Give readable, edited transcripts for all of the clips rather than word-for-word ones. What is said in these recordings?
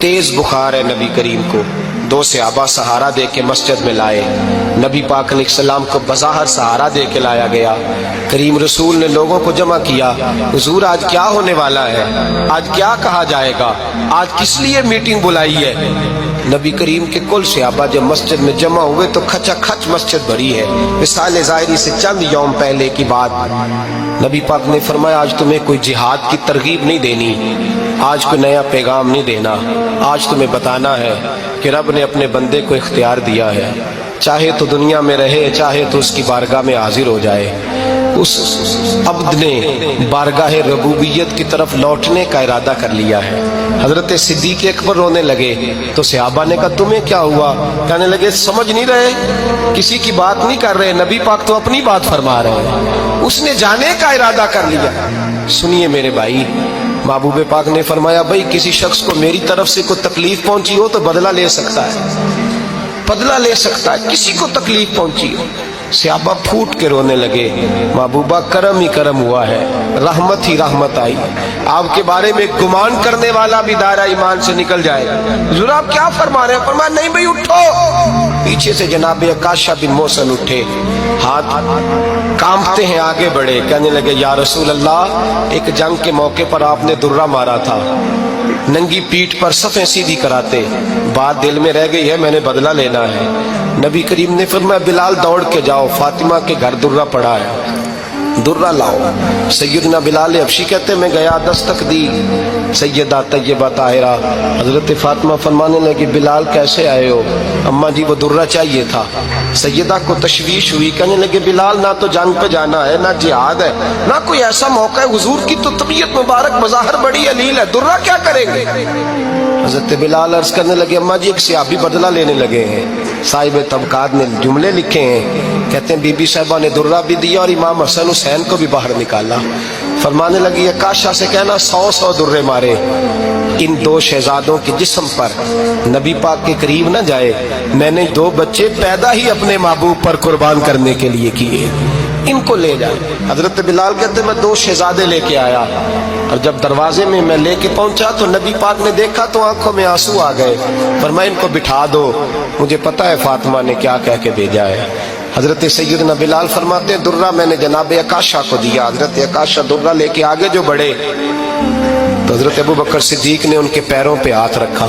तेज बुखार है नबी करीम को। दो सहाबा सहारा दे के मस्जिद में लाए। नबी पाक अलैहिस्सलाम को बज़ाहिर सहारा दे के लाया गया। करीम रसूल ने लोगों को जमा किया, हुजूर आज क्या होने वाला है, आज क्या कहा जाएगा, आज किस लिए मीटिंग बुलाई है। नबी करीम के कुल सहाबा जब मस्जिद में जमा हुए तो खचाखच मस्जिद भरी है। मिसाल ज़ाहिरी से चंद यौम पहले की बात, नबी पाक ने फरमाया आज तुम्हें कोई जिहाद की तरगीब नहीं देनी, आज कोई नया पैगाम नहीं देना, आज तुम्हें बताना है कि रब ने अपने बंदे को इख्तियार दिया है, चाहे तो दुनिया में रहे चाहे तो उसकी बारगाह में हाजिर हो जाए। उस अब्द ने बारगाह रबूबियत की तरफ लौटने का इरादा कर लिया है। हजरत सिद्दीक अकबर रोने लगे तो सहाबा ने कहा तुम्हें क्या हुआ। कहने लगे समझ नहीं रहे, किसी की बात नहीं कर रहे, नबी पाक तो अपनी बात फरमा रहे हैं, उसने जाने का इरादा कर लिया। सुनिए मेरे भाई, महबूब पाक ने फरमाया भाई किसी शख्स को मेरी तरफ से कोई तकलीफ पहुंची हो तो बदला ले सकता है, बदला ले सकता है, किसी को तकलीफ पहुंची हो। सहाबा फूट के रोने लगे, महबूबा करम ही करम हुआ है, रहमत ही रहमत आई, आपके बारे में गुमान करने वाला भी दायरा ईमान से निकल जाएगा। हुजूर आप क्या फरमा रहे हैं। फरमाया नहीं भाई उठो। पीछे से जनाब अकाशा बिन मोहसन उठे, हाथ कांपते हैं आगे बढ़े, कहने लगे या रसूल अल्लाह एक जंग के मौके पर आपने दुर्रा मारा था, नंगी पीठ पर सफ़ें सीधी कराते, बात दिल में रह गई है, मैंने बदला लेना है। नबी करीम ने फरमाया बिलाल दौड़ के जाओ, फातिमा के घर दुर्रा पड़ा है, दुर्रा लाओ। सैयदना बिलाल हबशी कहते मैं गया, दस्तक दी सैयदा तैयबा ताहिरा, हजरत फातिमा फरमाने लगी बिलाल कैसे आए हो। अम्मा जी वो दुर्रा चाहिए था। सैयदा को तशवीश हुई, कहने लगे बिलाल ना तो जंग पे जाना है, ना जिहाद है, ना कोई ऐसा मौका है, हुजूर की तो तबीयत मुबारक बज़ाहिर बड़ी अलील है, दुर्रा क्या करेंगे। हजरत बिलाल अर्ज करने लगे अम्मा जी एक सहाबी बदला लेने लगे हैं। साहिब तबकात ने जुमले लिखे हैं, कहते हैं बीबी साहिबा ने दुर्रा भी दिया और इमाम हसन हुसैन को भी बाहर निकाला। फरमाने लगी अकाशा से कहना 100 दुर्रे मारे इन दो शहजादों के जिस्म पर, नबी पाक के करीब न जाए, मैंने 2 बच्चे पैदा ही अपने महबूब पर कुर्बान करने के लिए किए, इनको ले जाए। हजरत बिलाल कहते मैं 2 शहजादे लेके आया और जब दरवाजे में मैं लेके पहुंचा तो नबी पाक ने देखा तो आंखों में आंसू आ गए। फरमाया इनको बिठा दो, मुझे पता है फातिमा ने क्या कह के भेजा है। हजरत सैयदना बिलाल फरमाते हैं दुर्रा मैंने जनाब अकाशा को दिया। हजरत अकाशा दुर्रा लेके आगे जो बढ़े तो हजरत अबू बकर सिद्दीक ने उनके पैरों पे हाथ रखा,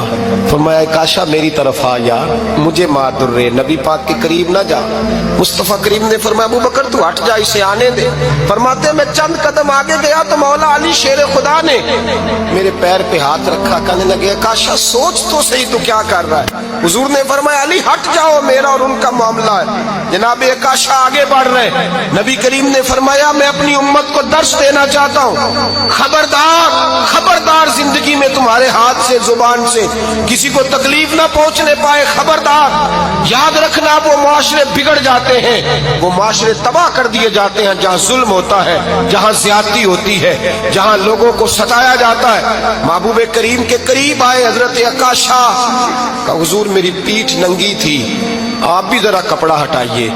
फरमाया अकाशा मेरी तरफ आ यार, मुझे मार दुर्रे, नबी पाक के करीब ना जा। मुस्तफा करीम ने फरमाया अबू बकर तू हट जा, इसे आने दे। फरमाते मैं चंद कदम आगे गया तो मौला अली शेर खुदा ने मेरे पैर पे हाथ रखा, कहने लगे अकाशा सोच तो सही तू क्या कर रहा है। हुजूर ने फरमाया अली हट जाओ, मेरा और उनका मामला है। जनाब अकाशा आगे बढ़ रहे, नबी करीम ने फरमाया मैं अपनी उम्मत को दर्श देना चाहता हूँ, खबरदार खबरदार जिंदगी में तुम्हारे हाथ से जुबान से किसी को तकलीफ ना पहुंचने पाए, खबरदार। याद रखना वो माशरे बिगड़ जाते हैं, वो माशरे तबाह कर दिए जाते हैं जहां जुल्म होता है, जहां ज्यादती होती है, जहां लोगों को सताया जाता है। महबूब करीम के करीब आए हजरत अकाशा का, हुजूर मेरी पीठ नंगी थी, आप भी जरा कपड़ा हटाइए।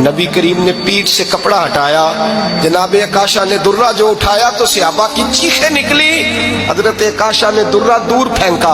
नबी करीम ने पीठ से कपड़ा हटाया, जनाब अकाशा ने दुर्रा जो उठाया तो सहाबा की चीखें निकली। हजरत अकाशा ने दुर्रा दूर फेंका,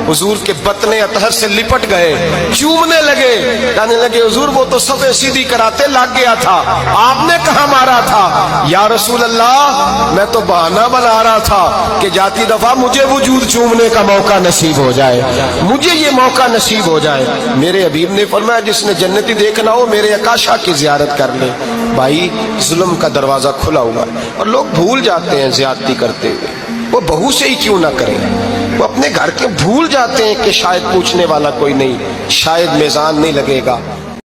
हुजूर के बतने अतहर से लिपट गए, चूमने लगे, कहने लगे हुजूर वो तो सफ़े सीधी कराते लग गया था, आपने कहाँ मारा था। या रसूल अल्लाह मैं तो बहाना बना रहा था कि जाती दफा मुझे वजूद चूमने का मौका नसीब हो जाए, मुझे ये मौका नसीब हो जाए। मेरे हबीब ने फरमाया जिसने जन्नती देखना हो मेरे अकाशा की जियारत कर ले। भाई जुल्म का दरवाजा खुला हुआ है और लोग भूल जाते हैं ज्यादती करते हुए, वो बहू से ही क्यों ना करें, वो अपने घर के भूल जाते हैं कि शायद पूछने वाला कोई नहीं, शायद मेज़ान नहीं लगेगा।